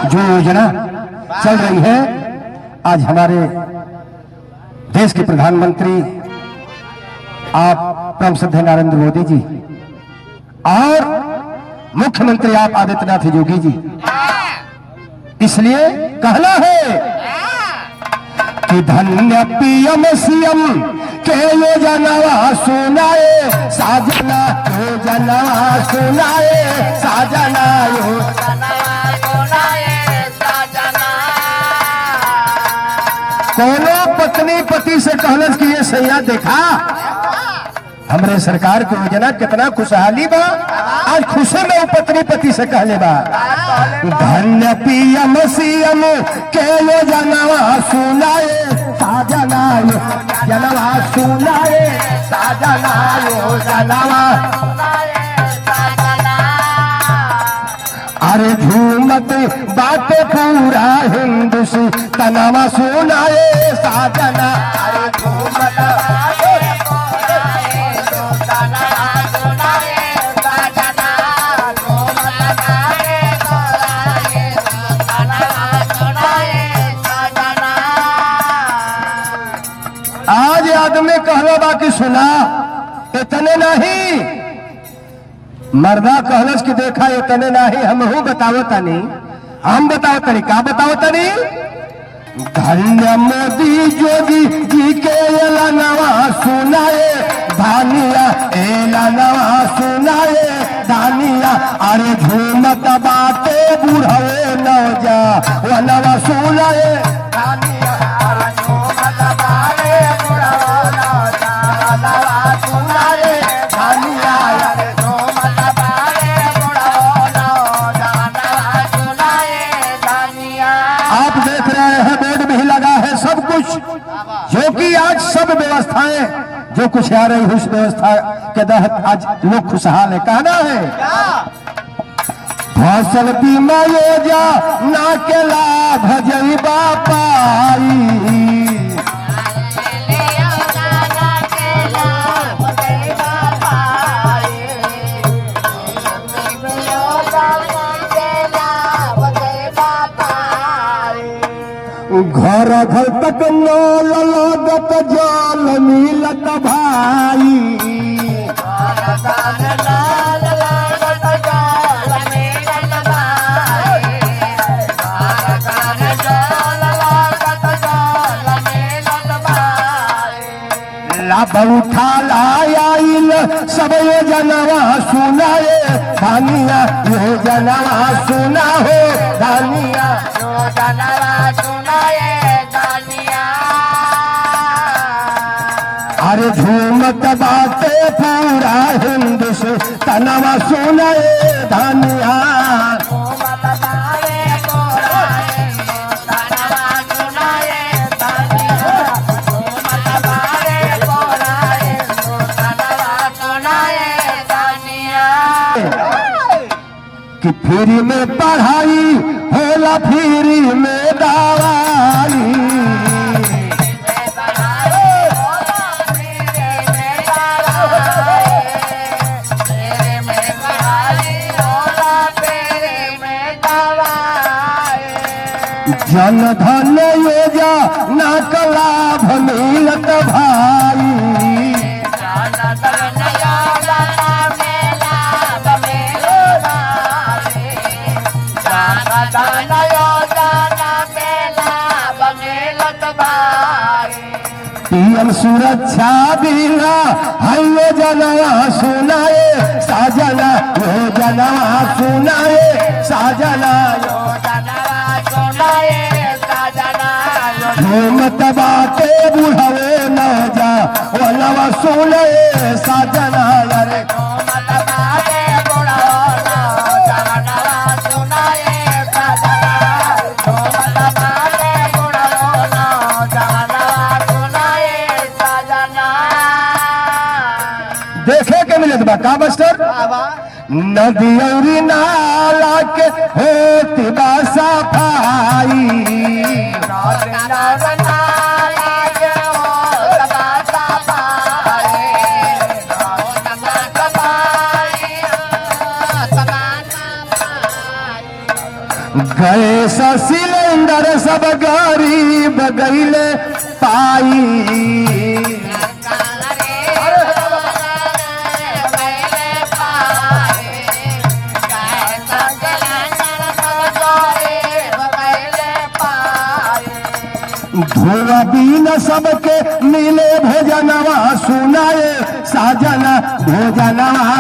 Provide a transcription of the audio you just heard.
जो योजना चल रही है, आज हमारे देश के प्रधानमंत्री आप परम श्रद्धेय नरेंद्र मोदी जी और मुख्यमंत्री आप आदित्यनाथ योगी जी, इसलिए कहना है कि धन्य पीएम सीएम के योजना सुनाए साजना, योजना सुनाए साजना, योजना सुनाए साजना। कोनो पत्नी पति से कहलस कि ये सैया देखा हमरे सरकार की योजना कितना खुशहाली बा, आज खुशी में वो पत्नी पति से कहले बा धन्य पीएम सीएम के योजना सुनाए साजना, योजना सुनाए साजना, योजना। अरे झूमत बातें पूरा हिंदुस्तानवा सुनाए साजना, अरे झूमत आज आदमी कहलो बाकी सुना इतने नहीं, मर्दा कहलस कि देखा इतने नहीं, हम बताओ तनी, हम बताओ तनी, का बताओ तनी। धन्य मोदी योगी जी के एलानवा सुनाए धानिया, एलानवा सुनाए धानिया। अरे झूमत बाटे बुढ़वे नौजा वनवा सुनाए धानिया, अरे झूमत बाटे बुढ़वे नौजा वनवा सुनाए धानिया, अरे झूमत बाटे बुढ़वे नौजा वनवा सुनाए धानिया। आप देख रहे हैं बोर्ड भी लगा है सब कुछ, जो कि आज सब व्यवस्थाएं जो कुछ आ रही उस व्यवस्था के तहत आज लोग खुशहाल है। कहना है फसल बीमा योजना के लाभ जइबा पाई, घर घर तक नल लागत जल मिलत भाई, लाभ उठा लाइल सब योजना सुनाए धानिया, योजना सुना हो धानिया, योजना सुनाए धानिया। अरे झूमत बाटे पूरा हिंदुस्तानवा सुनाए धानिया, कि फ्री में पढ़ाई होला फ्री में दवाई, जन धन योजना का लाभ मिलत भाई, पीएम सुरक्षा बीमा है योजना सुनाए साजना, योजना सुनाए साजना, योजना सुनाए साजना। झूमत बाटे बुढ़वे नौजा वनवा सुनाए साजना, अरे झूमत बाटे बुढ़वे नौजा वनवा सुनाए साजना, झूमत बाटे बुढ़वे नौजा वनवा सुनाए साजना। देखे के मिलत बा का मास्टर, नदी और नाला के होती बा सफाई, गए गैस सिलेंडर सब गरीब गईले पाई। धुआ बीन सबके मिले भोजनवा सुनाए साजना भोजनवा